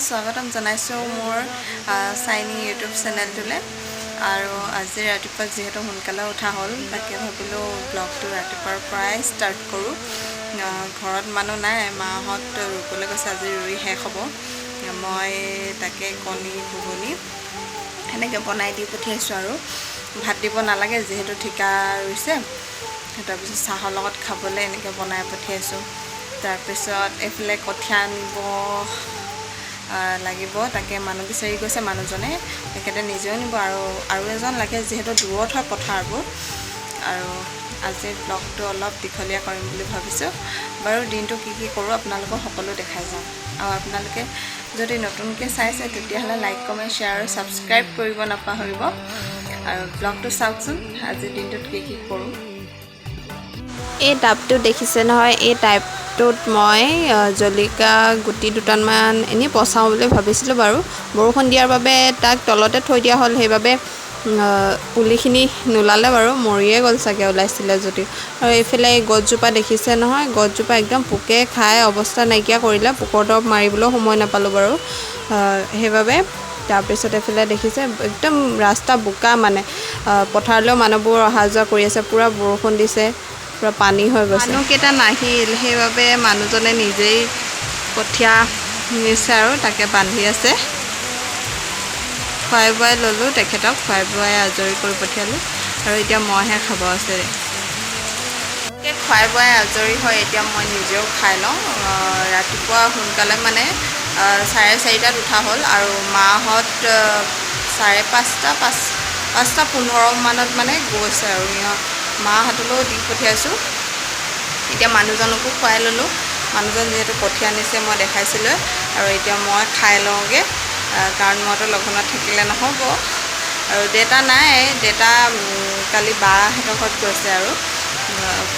স্বাগতম জনাইছোঁ মোৰ চাইনি ইউটিউব চেনেলটোলৈ। আৰু আজি ৰাতিপুৱা যিহেতু সোনকালে উঠা হ'ল, তাকে ভাবিলোঁ ব্লগটো ৰাতিপুৱাৰ পৰাই ষ্টাৰ্ট কৰোঁ। ঘৰত মানুহ নাই, মাহঁত ৰুবলৈ গৈছে, আজি ৰুই শেষ হ'ব। মই তাকে কণী ঘুগুনি সেনেকৈ বনাই দি পঠিয়াইছোঁ। আৰু ভাত দিব নালাগে যিহেতু ঠিকা ৰুইছে, তাৰপিছত চাহৰ লগত খাবলৈ এনেকৈ বনাই পঠিয়াইছোঁ। তাৰপিছত এইফালে কঠীয়া আনিব লাগিব, তাকে মানুহ বিচাৰি গৈছে মানুহজনে, তেখেতে নিজেও নিব আৰু এজন লাগে যিহেতু দূৰত হয় পথাৰবোৰ। আৰু আজি ব্লগটো অলপ দীঘলীয়া কৰিম বুলি ভাবিছোঁ। বাৰু দিনটো কি কৰোঁ আপোনালোকক সকলো দেখাই যাওঁ। আৰু আপোনালোকে যদি নতুনকৈ চাইছে তেতিয়াহ'লে লাইক কমেণ্ট শ্বেয়াৰ আৰু ছাবস্ক্ৰাইব কৰিব নাপাহৰিব। আৰু ব্লগটো চাওকচোন, আজিৰ দিনটোত কি কৰোঁ। এই টাবটো দেখিছে নহয়, এই টাবটোত মই জলকীয়া গুটি দুটামান এনেই পচাওঁ বুলি ভাবিছিলোঁ। বাৰু বৰষুণ দিয়াৰ বাবে তাক তলতে থৈ দিয়া হ'ল, সেইবাবে পুলিখিনি নোলালে, বাৰু মৰিয়ে গ'ল চাগে ওলাইছিলে যদি। আৰু এইফালে এই গছজোপা দেখিছে নহয়, গছজোপা একদম পোকে খাই অৱস্থা নাইকিয়া কৰিলে, পোকৰ দৰৱ মাৰিবলৈও সময় নাপালোঁ বাৰু সেইবাবে। তাৰপিছত এইফালে দেখিছে একদম ৰাস্তা বোকা, মানে পথাৰলৈও মানুহবোৰ অহা যোৱা কৰি আছে, পূৰা বৰষুণ দিছে, পূৰা পানী হৈ গৈছে। মানুহকেইটা নাহিল, সেইবাবে মানুহজনে নিজেই কঠীয়া নিছে আৰু তাকে বান্ধি আছে। খুৱাই বোৱাই ল'লোঁ তেখেতক, খুৱাই বোৱাই আজৰি কৰি পঠিয়ালোঁ। আৰু এতিয়া মইহে খাব আছে। খুৱাই বোৱাই আজৰি হয়, এতিয়া মই নিজেও খাই লওঁ। ৰাতিপুৱা সোনকালে মানে 4:30 উঠা হ'ল, আৰু মাহঁত 5:15 মানত মানে গৈছে। আৰু মাহঁতলৈও দি পঠিয়াইছোঁ। এতিয়া মানুহজনকো খুৱাই ল'লোঁ, মানুহজন যিহেতু কঠীয়া নিছে মই দেখাইছিলোঁ। আৰু এতিয়া মই খাই লওঁগৈ, কাৰণ মইতো লঘোণত থাকিলে নহ'ব। আৰু দেউতা নাই, দেউতা কালি বাহঁতৰ ঘৰত গৈছে আৰু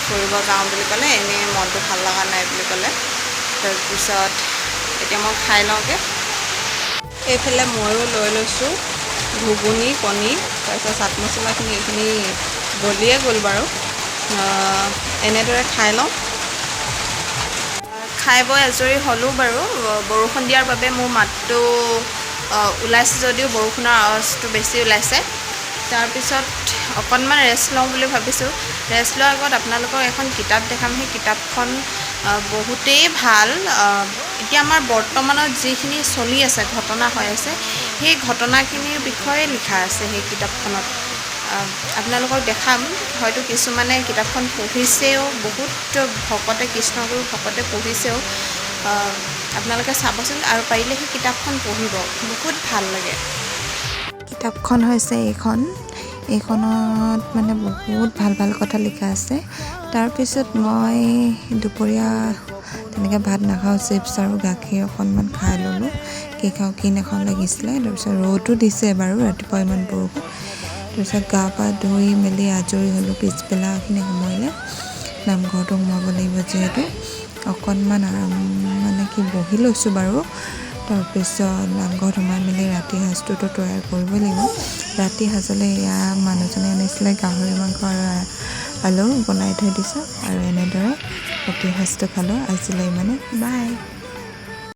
ফুৰিব যাওঁ বুলি ক'লে, এনেই মনটো ভাল লগা নাই বুলি ক'লে। তাৰপিছত এতিয়া মই খাই লওঁগৈ। এইফালে ময়ো লৈ লৈছোঁ ঘুগুনি, কণী, তাৰপিছত চাট মছলাখিনি, এইখিনি গলিয়ে গ'ল বাৰু। এনেদৰে খাই লওঁ। খাই বৈ আজৰি হ'লোঁ বাৰু। বৰষুণ দিয়াৰ বাবে মোৰ মাতটো ওলাইছে যদিও বৰষুণৰ আৱাজটো বেছি ওলাইছে। তাৰপিছত অকণমান ৰেষ্ট লওঁ বুলি ভাবিছোঁ। ৰেষ্ট লোৱাৰ আগত আপোনালোকক এখন কিতাপ দেখাম। সেই কিতাপখন বহুতেই ভাল। এতিয়া আমাৰ বৰ্তমানত যিখিনি চলি আছে, ঘটনা হৈ আছে, সেই ঘটনাখিনিৰ বিষয়ে লিখা আছে সেই কিতাপখনত। আপোনালোকক দেখাম, হয়তো কিছুমানে কিতাপখন পঢ়িছেও, বহুত ভকতে, কৃষ্ণগুৰু ভকতে পঢ়িছেও। আপোনালোকে চাবচোন, আৰু পাৰিলে সেই কিতাপখন পঢ়িব, বহুত ভাল লাগে। কিতাপখন হৈছে এইখনত মানে বহুত ভাল ভাল কথা লিখা আছে। তাৰপিছত মই দুপৰীয়া তেনেকৈ ভাত নাখাওঁ, চিপছ আৰু গাখীৰ অকণমান খাই ল'লোঁ। কি খাওঁ কি নাখাওঁ লাগিছিলে। তাৰপিছত ৰ'দো দিছে বাৰু ৰাতিপুৱা, ইমান বৰষুণ। তাৰপিছত গা পা ধুই মেলি আজৰি হ'লোঁ। পিছবেলাখিনি সময়লৈ নামঘৰটো সোমাব লাগিব যিহেতু, অকণমান বহি লৈছোঁ বাৰু। তাৰপিছত নামঘৰত সোমাই মেলি ৰাতি সাঁজটোতো তৈয়াৰ কৰিবই লাগিব। ৰাতি সাঁজলৈ এয়া মানুহজনে আনিছিলে গাহৰি মাংস আৰু আলু বনাই থৈ দিছোঁ। আৰু এনেদৰে ৰাতি সাঁজটো খালোঁ। আজিলৈ ইমানে, বাই।